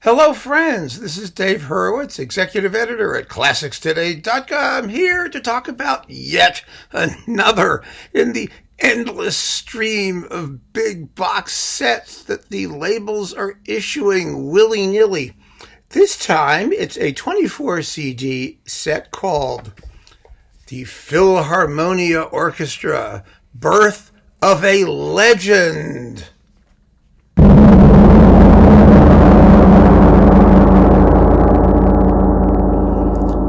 Hello, friends. This is Dave Hurwitz, executive editor at ClassicsToday.com, here to talk about yet another in the endless stream of big box sets that the labels are issuing willy-nilly. This time, it's a 24 CD set called the Philharmonia Orchestra, Birth of a Legend.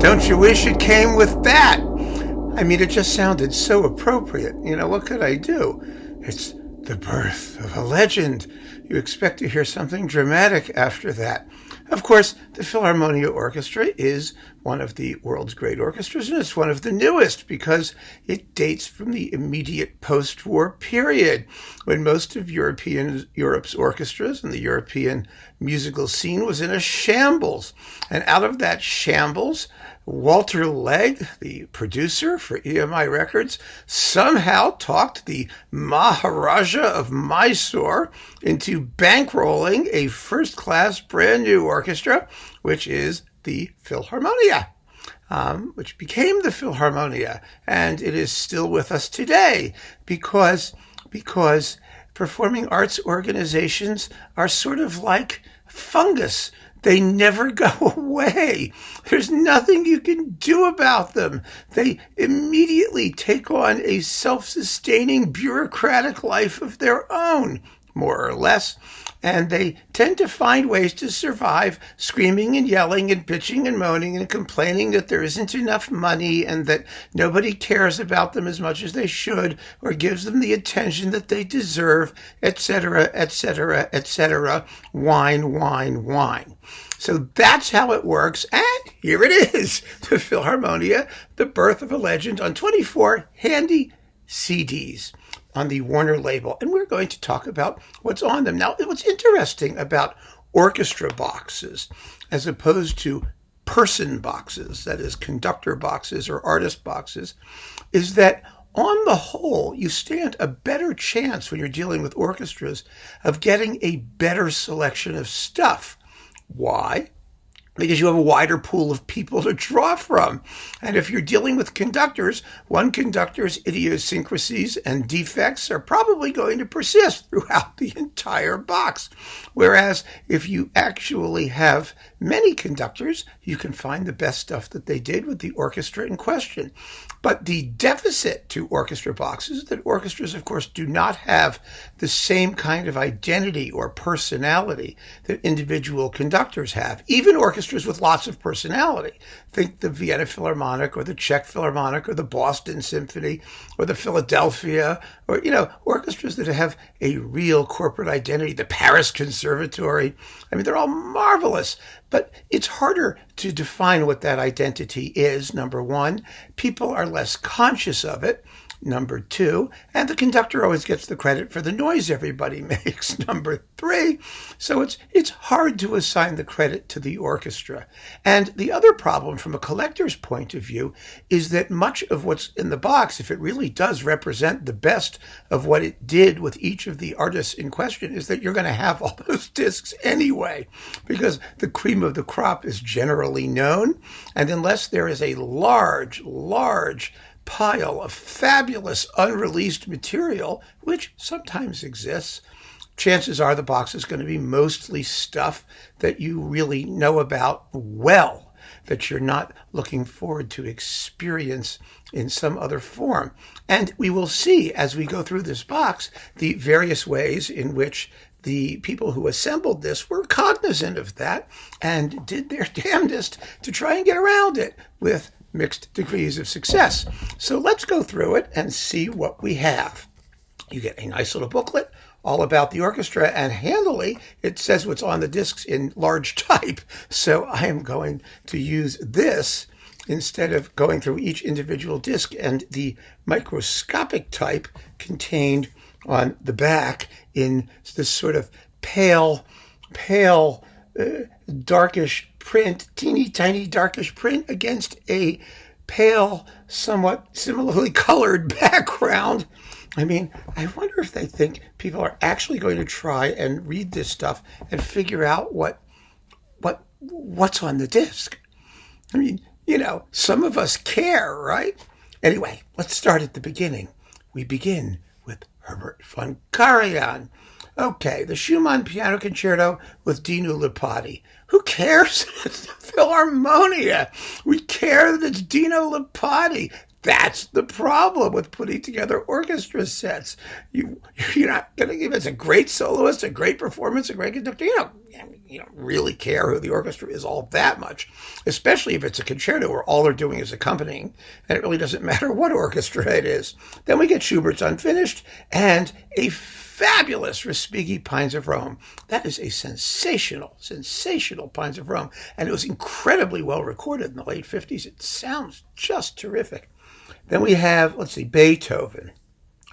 Don't you wish it came with that? I mean, it just sounded so appropriate. You know, what could I do? It's the birth of a legend. You expect to hear something dramatic after that. Of course, the Philharmonia Orchestra is one of the world's great orchestras, and it's one of the newest because it dates from the immediate post-war period when most of Europe's orchestras and the European musical scene was in a shambles. And out of that shambles, Walter Legg, the producer for EMI Records, somehow talked the Maharaja of Mysore into bankrolling a first-class brand new orchestra, which is the Philharmonia, which became the Philharmonia, and it is still with us today because performing arts organizations are sort of like fungus. They never go away. There's nothing you can do about them. They immediately take on a self-sustaining bureaucratic life of their own, more or less, and they tend to find ways to survive, screaming and yelling and bitching and moaning and complaining that there isn't enough money and that nobody cares about them as much as they should or gives them the attention that they deserve, etc., etc., etc. Whine, whine, whine. So that's how it works, and here it is, the Philharmonia, the birth of a legend, on 24 handy CDs on the Warner label, and we're going to talk about what's on them. Now, what's interesting about orchestra boxes as opposed to person boxes, that is conductor boxes or artist boxes, is that on the whole, you stand a better chance when you're dealing with orchestras of getting a better selection of stuff. Why? Because you have a wider pool of people to draw from. And if you're dealing with conductors, one conductor's idiosyncrasies and defects are probably going to persist throughout the entire box. Whereas if you actually have many conductors, you can find the best stuff that they did with the orchestra in question. But the deficit to orchestra boxes is that orchestras, of course, do not have the same kind of identity or personality that individual conductors have. Even orchestras with lots of personality. Think the Vienna Philharmonic or the Czech Philharmonic or the Boston Symphony or the Philadelphia or, orchestras that have a real corporate identity, the Paris Conservatory. I mean, they're all marvelous, but it's harder to define what that identity is, number one. People are less conscious of it, number two, and the conductor always gets the credit for the noise everybody makes, number three. So it's hard to assign the credit to the orchestra. And the other problem from a collector's point of view is that much of what's in the box, if it really does represent the best of what it did with each of the artists in question, is that you're going to have all those discs anyway, because the cream of the crop is generally known, and unless there is a large pile of fabulous unreleased material, which sometimes exists, chances are the box is going to be mostly stuff that you really know about well, that you're not looking forward to experience in some other form. And we will see as we go through this box the various ways in which the people who assembled this were cognizant of that and did their damnedest to try and get around it with mixed degrees of success. So let's go through it and see what we have. You get a nice little booklet all about the orchestra, and handily it says what's on the discs in large type. So I am going to use this instead of going through each individual disc and the microscopic type contained on the back in this sort of pale, darkish print, teeny tiny darkish print against a pale, somewhat similarly colored background. I mean, I wonder if they think people are actually going to try and read this stuff and figure out what what's on the disc? I mean, some of us care, right? Anyway, let's start at the beginning. We begin with Herbert von Karajan. Okay, the Schumann Piano Concerto with Dino Lipati. Who cares? It's the Philharmonia. We care that it's Dino Lipati. That's the problem with putting together orchestra sets. You're not going to give us a great soloist, a great performance, a great conductor. You don't really care who the orchestra is all that much, especially if it's a concerto where all they're doing is accompanying, and it really doesn't matter what orchestra it is. Then we get Schubert's Unfinished and a fabulous Respighi Pines of Rome. That is a sensational Pines of Rome, and it was incredibly well recorded in the late 50s. It sounds just terrific. Then we have, Beethoven.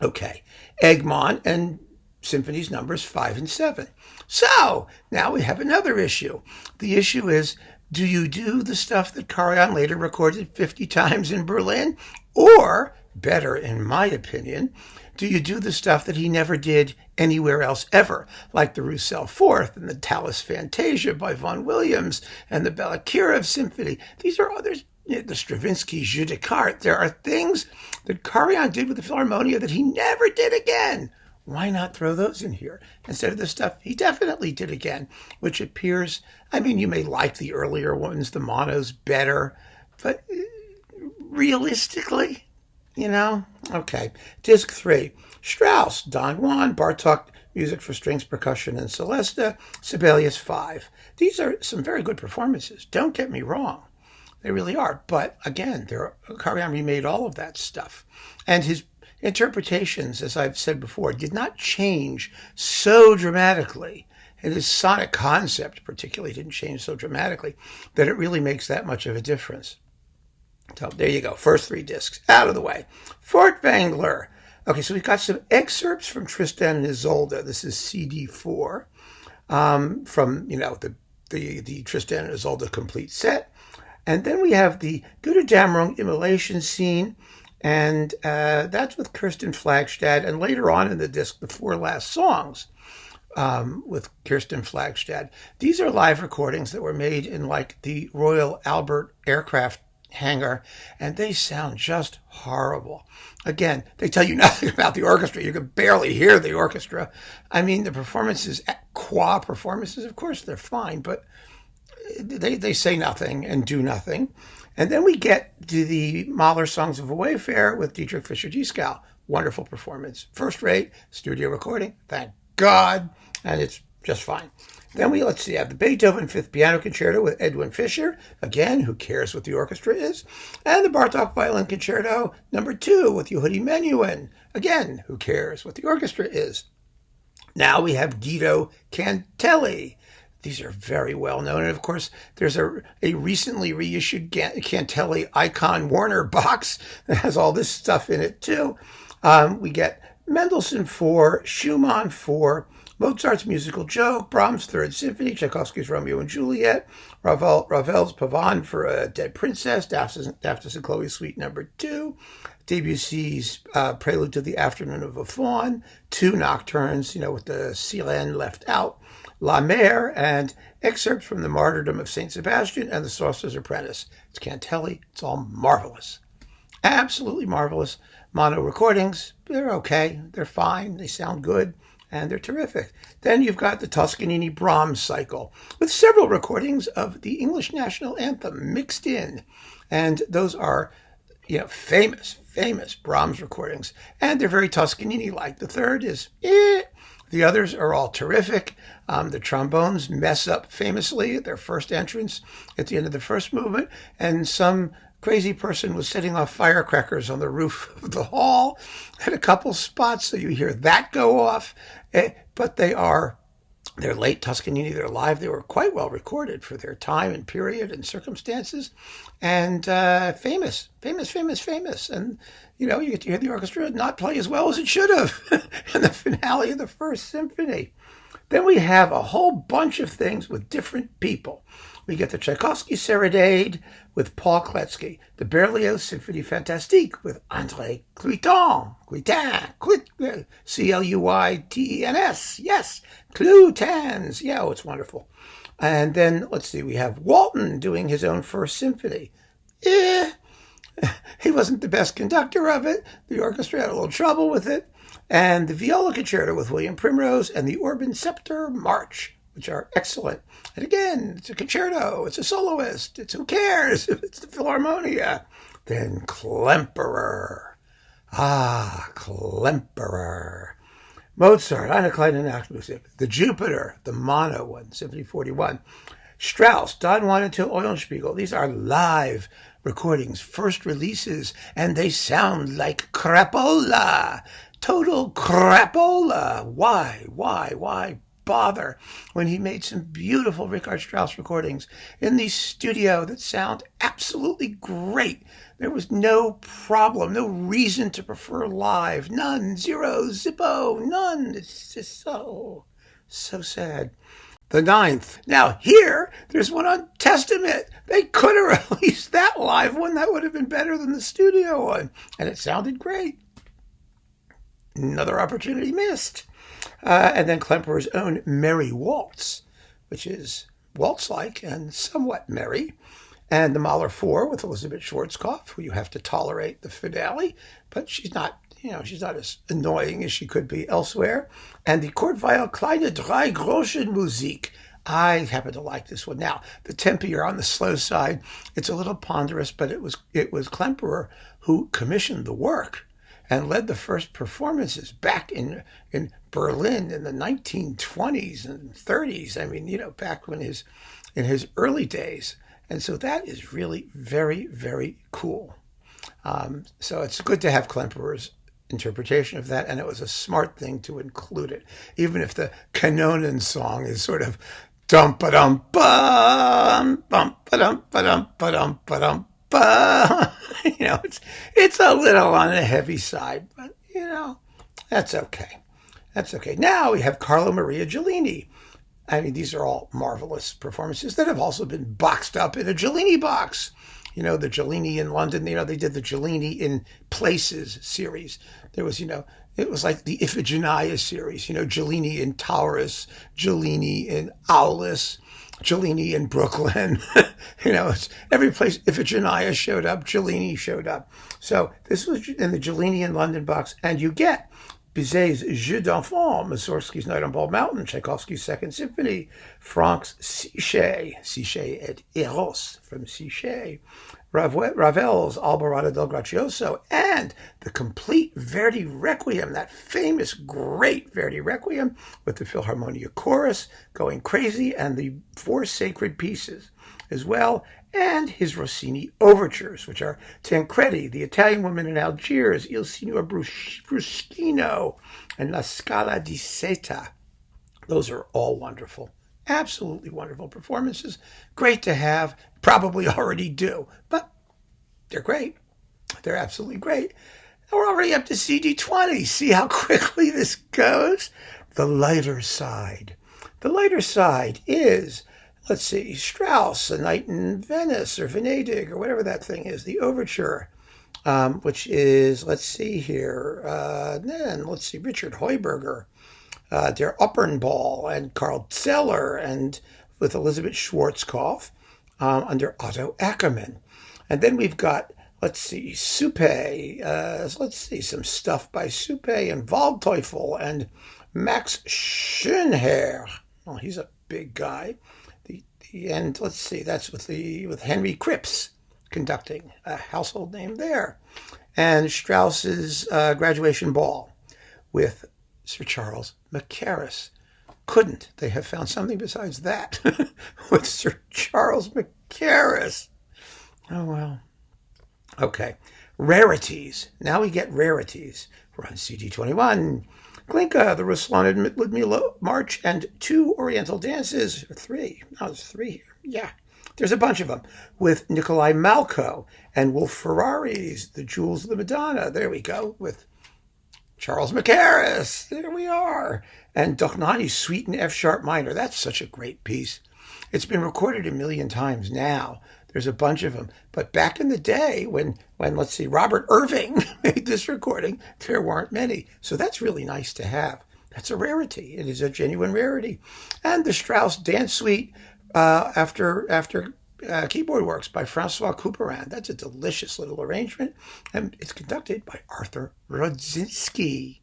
Okay, Egmont and symphonies numbers 5 and 7. So now we have another issue. The issue is, do you do the stuff that Karajan later recorded 50 times in Berlin? Or, better in my opinion, do you do the stuff that he never did anywhere else ever, like the Roussel Fourth and the Tallis Fantasia by Vaughan Williams and the Balakirev Symphony? These are others. The Stravinsky Jeu de Cartes. There are things that Karajan did with the Philharmonia that he never did again. Why not throw those in here instead of the stuff he definitely did again, which appears, you may like the earlier ones, the monos, better, but realistically, Okay. Disc 3, Strauss, Don Juan, Bartók, music for strings, percussion, and celesta, Sibelius 5. These are some very good performances. Don't get me wrong. They really are. But again, Karajan remade all of that stuff. And his interpretations, as I've said before, did not change so dramatically. And his sonic concept particularly didn't change so dramatically that it really makes that much of a difference. So there you go. First 3 discs out of the way. Furtwängler. Okay, so we've got some excerpts from Tristan and Isolde. This is CD 4 from, the Tristan and Isolde complete set. And then we have the Götterdämmerung immolation scene, and that's with Kirsten Flagstad. And later on in the disc, the 4 last songs with Kirsten Flagstad. These are live recordings that were made in the Royal Albert aircraft hangar, and they sound just horrible. Again, they tell you nothing about the orchestra. You can barely hear the orchestra. The performances, qua performances, of course, they're fine, but they say nothing and do nothing. And then we get to the Mahler Songs of a Wayfarer with Dietrich Fischer-Dieskau. Wonderful performance. First rate, studio recording, thank God, and it's just fine. Then we, have the Beethoven Fifth Piano Concerto with Edwin Fischer. Again, who cares what the orchestra is? And the Bartók Violin Concerto number 2 with Yehudi Menuhin. Again, who cares what the orchestra is? Now we have Guido Cantelli. These are very well known. And of course, there's a recently reissued Cantelli Icon Warner box that has all this stuff in it too. We get Mendelssohn 4, Schumann 4, Mozart's Musical Joke, Brahms' Third Symphony, Tchaikovsky's Romeo and Juliet, Ravel's Pavane for a Dead Princess, Daphnis and Chloe Suite number 2, Debussy's Prelude to the Afternoon of a Faun, 2 nocturnes, with the Sirène left out, La Mer, and excerpts from the Martyrdom of St. Sebastian and the Sorcerer's Apprentice. It's Cantelli. It's all marvelous. Absolutely marvelous. Mono recordings, they're okay. They're fine. They sound good. And they're terrific. Then you've got the Toscanini Brahms cycle with several recordings of the English national anthem mixed in. And those are, famous Brahms recordings. And they're very Toscanini-like. The third is, The others are all terrific. The trombones mess up famously at their first entrance at the end of the first movement. And some crazy person was setting off firecrackers on the roof of the hall at a couple spots, so you hear that go off. But they're late Toscanini, they're live, they were quite well recorded for their time and period and circumstances, and famous. And, you get to hear the orchestra not play as well as it should have in the finale of the First Symphony. Then we have a whole bunch of things with different people. We get the Tchaikovsky Serenade with Paul Kletsky, the Berlioz Symphonie Fantastique with André Cluitens, C-L-U-I-T-E-N-S, yes, Cluitens, yeah, it's wonderful. And then, let's see, we have Walton doing his own first symphony. He wasn't the best conductor of it. The orchestra had a little trouble with it. And the viola concerto with William Primrose and the Orban Scepter March, which are excellent. And again, it's a concerto, it's a soloist, it's who cares if it's the Philharmonia. Then Klemperer. Klemperer. Mozart, Eine kleine Nachtmusik. The Jupiter, the mono one, Symphony 41. Strauss, Don Juan until Eulenspiegel. These are live recordings, first releases, and they sound like crapola. Total crapola. Why bother when he made some beautiful Richard Strauss recordings in the studio that sound absolutely great? There was no problem, no reason to prefer live. None, zero, zippo, none. It's just so sad. The ninth. Now here, there's one on Testament. They could have released that live one. That would have been better than the studio one. And it sounded great. Another opportunity missed. And then Klemperer's own Merry Waltz, which is waltz-like and somewhat merry. And the Mahler 4 with Elizabeth Schwarzkopf, who you have to tolerate the finale, but she's not as annoying as she could be elsewhere. And the Kortweil Kleine Drei Groschen Musik. I happen to like this one. Now, the tempi are on the slow side. It's a little ponderous, but it was Klemperer who commissioned the work and led the first performances back in Berlin in the 1920s and 30s. I mean, back when in his early days. And so that is really very, very cool. So it's good to have Klemperer's interpretation of that, and it was a smart thing to include it, even if the Kanonen song is sort of dum-ba-dum-bum, bum-ba-dum-ba-dum-ba-dum-ba-dum. It's a little on the heavy side, but that's okay. That's okay. Now we have Carlo Maria Giulini. I mean, these are all marvelous performances that have also been boxed up in a Giulini box. The Giulini in London, they did the Giulini in Places series. There was, it was like the Iphigenia series, Giulini in Taurus, Giulini in Aulis, Giulini in Brooklyn. It's every place Iphigenia showed up, Giulini showed up. So this was in the Giulini in London box, and you get Bizet's Jeux d'Enfants, Mussorgsky's Night on Bald Mountain, Tchaikovsky's Second Symphony, Franck's Psyché et Eros from Psyché, Ravel's Alborada del Gracioso, and the complete Verdi Requiem, that famous, great Verdi Requiem with the Philharmonia Chorus going crazy, and the 4 sacred pieces as well, and his Rossini overtures, which are Tancredi, The Italian Woman in Algiers, Il Signor Bruschino, and La Scala di Seta. Those are all wonderful, absolutely wonderful performances. Great to have, probably already do, but they're great. They're absolutely great. We're already up to CD 20. See how quickly this goes? The lighter side. The lighter side is, let's see, Strauss, A Night in Venice, or Venedig, or whatever that thing is, the overture, which is, let's see here, then let's see, Richard Heuberger, Der Opernball, and Karl Zeller, and with Elizabeth Schwarzkopf, under Otto Ackermann. And then we've got, let's see, Suppé, let's see, some stuff by Suppé and Waldteufel and Max Schönherr. Oh, he's a big guy. And let's see, that's with Henry Kripps conducting, a household name there. And Strauss's Graduation Ball with Sir Charles Mackerras. Couldn't they have found something besides that with Sir Charles Mackerras? Oh, well. Okay. Rarities. Now we get rarities. We're on CD 21. Glinka, the Ruslan and Ludmila March, and 2 Oriental dances, or 3. No, there's 3 here. Yeah, there's a bunch of them, with Nikolai Malko and Wolf Ferrari's The Jewels of the Madonna. There we go, with Charles Mackerras. There we are. And Dochnani's Suite in F-sharp minor. That's such a great piece. It's been recorded 1 million times now. There's a bunch of them. But back in the day when let's see, Robert Irving made this recording, there weren't many. So that's really nice to have. That's a rarity. It is a genuine rarity. And the Strauss Dance Suite after Keyboard Works by Francois Couperin. That's a delicious little arrangement, and it's conducted by Arthur Rodzinski.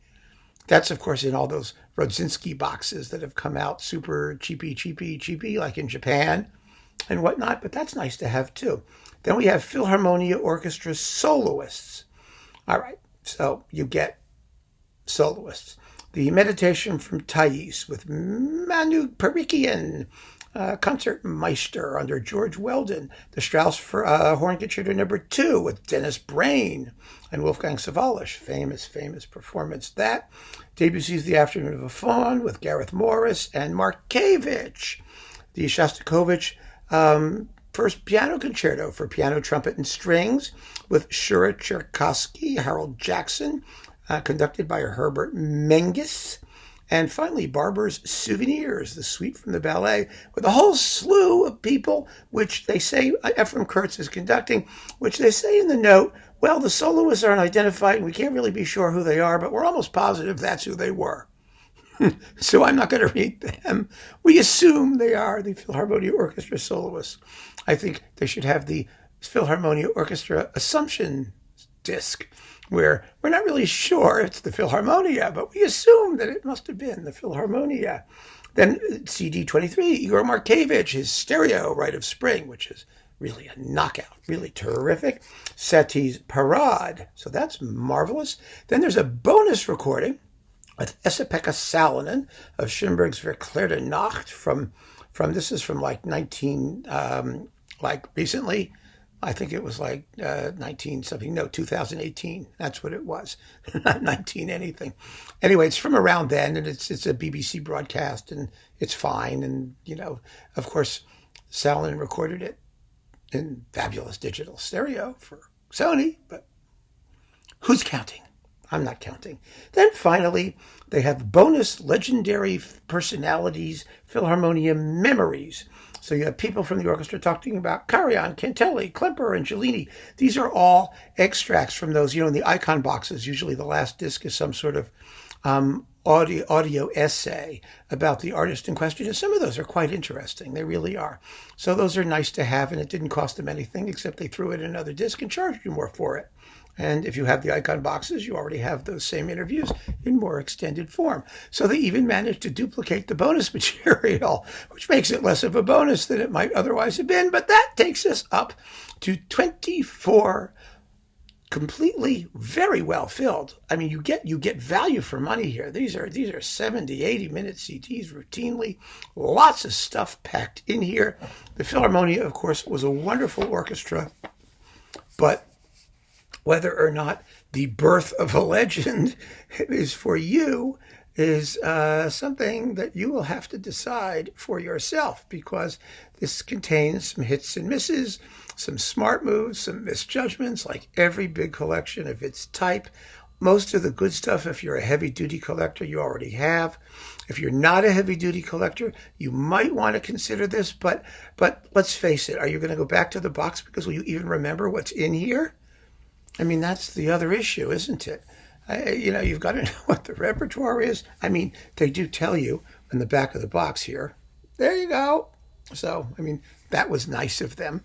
That's, of course, in all those Rodzinski boxes that have come out super cheapy, like in Japan and whatnot, but that's nice to have too. Then we have Philharmonia Orchestra soloists. All right, so you get soloists. The Meditation from Thais with Manu Perikian, Concertmeister under George Weldon. The Strauss for Horn Concerto No. 2 with Dennis Brain and Wolfgang Sawallisch. Famous performance. That. Debussy's The Afternoon of a Faun with Gareth Morris and Markevich. The Shostakovich First Piano Concerto for Piano, Trumpet, and Strings with Shura Cherkassky, Harold Jackson, conducted by Herbert Menges. And finally, Barber's Souvenirs, the suite from the ballet, with a whole slew of people, which they say Ephraim Kurtz is conducting, which they say in the note, well, the soloists aren't identified, and we can't really be sure who they are, but we're almost positive that's who they were. So I'm not going to read them. We assume they are the Philharmonia Orchestra soloists. I think they should have the Philharmonia Orchestra Assumption disc, where we're not really sure it's the Philharmonia, but we assume that it must have been the Philharmonia. Then CD 23, Igor Markevich, his stereo Rite of Spring, which is really a knockout, really terrific. Satie's Parade, so that's marvelous. Then there's a bonus recording with Esa-Pekka Salonen of Schoenberg's Verklärte Nacht from this is from like 19, like recently. I think it was like 19 something. No, 2018. That's what it was. Not 19 anything. Anyway, it's from around then, and it's a BBC broadcast, and it's fine. And, you know, of course, Salonen recorded it in fabulous digital stereo for Sony, but who's counting? I'm not counting. Then finally, they have bonus legendary personalities, Philharmonia memories. So you have people from the orchestra talking about Karajan, Cantelli, Klemperer, and Giulini. These are all extracts from those, in the icon boxes. Usually the last disc is some sort of audio essay about the artist in question. And some of those are quite interesting. They really are. So those are nice to have, and it didn't cost them anything except they threw it in another disc and charged you more for it. And if you have the icon boxes, you already have those same interviews in more extended form. So they even managed to duplicate the bonus material, which makes it less of a bonus than it might otherwise have been. But that takes us up to 24 completely very well filled. I mean, you get value for money here. These are 70, 80-minute CDs routinely. Lots of stuff packed in here. The Philharmonia, of course, was a wonderful orchestra, but whether or not the birth of a legend is for you is something that you will have to decide for yourself, because this contains some hits and misses, some smart moves, some misjudgments, like every big collection of its type. Most of the good stuff, if you're a heavy-duty collector, you already have. If you're not a heavy-duty collector, you might want to consider this, but let's face it, are you going to go back to the box because will you even remember what's in here? I mean, that's the other issue, isn't it? You've got to know what the repertoire is. I mean, they do tell you in the back of the box here. There you go. So, I mean, that was nice of them.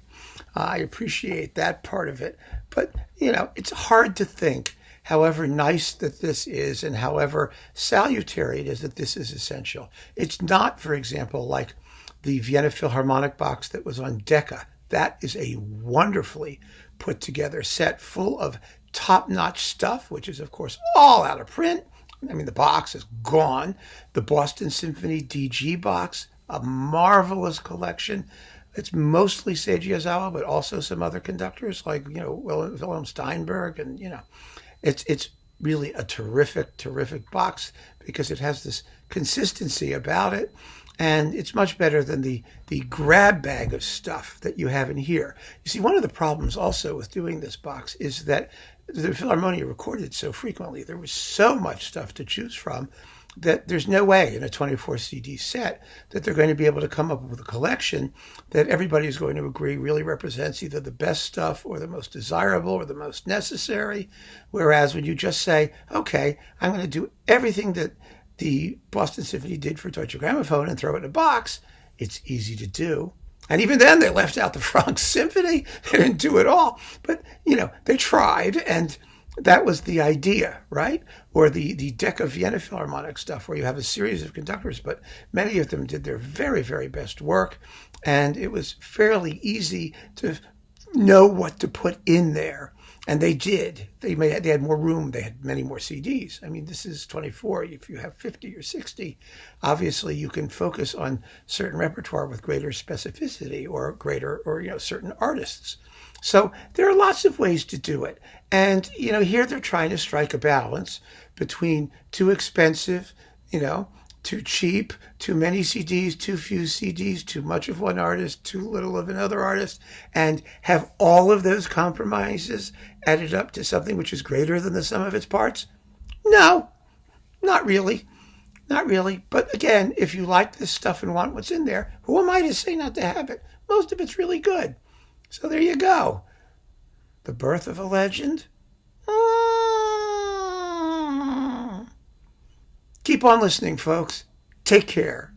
I appreciate that part of it. But, it's hard to think, however nice that this is and however salutary it is, that this is essential. It's not, for example, like the Vienna Philharmonic box that was on Decca. That is a wonderfully put together set full of top-notch stuff, which is, of course, all out of print. I mean, the box is gone. The Boston Symphony DG box, a marvelous collection. It's mostly Seiji Ozawa, but also some other conductors like, Wilhelm Steinberg. And, it's really a terrific box because it has this consistency about it. And it's much better than the grab bag of stuff that you have in here. You see, one of the problems also with doing this box is that the Philharmonia recorded so frequently. There was so much stuff to choose from that there's no way in a 24 CD set that they're going to be able to come up with a collection that everybody is going to agree really represents either the best stuff or the most desirable or the most necessary. Whereas when you just say, okay, I'm going to do everything that the Boston Symphony did for Deutsche Grammophon and throw it in a box, it's easy to do. And even then, they left out the Franck Symphony. They didn't do it all. But, they tried, and that was the idea, right? Or the Decca Vienna Philharmonic stuff, where you have a series of conductors, but many of them did their very, very best work. And it was fairly easy to know what to put in there. And they did. They had more room. They had many more CDs. I mean, this is 24. If you have 50 or 60, obviously you can focus on certain repertoire with greater specificity or certain artists. So there are lots of ways to do it. And, here they're trying to strike a balance between too expensive, too cheap, too many CDs, too few CDs, too much of one artist, too little of another artist, and have all of those compromises added up to something which is greater than the sum of its parts? No, not really. Not really. But again, if you like this stuff and want what's in there, who am I to say not to have it? Most of it's really good. So there you go. The birth of a legend. Keep on listening, folks. Take care.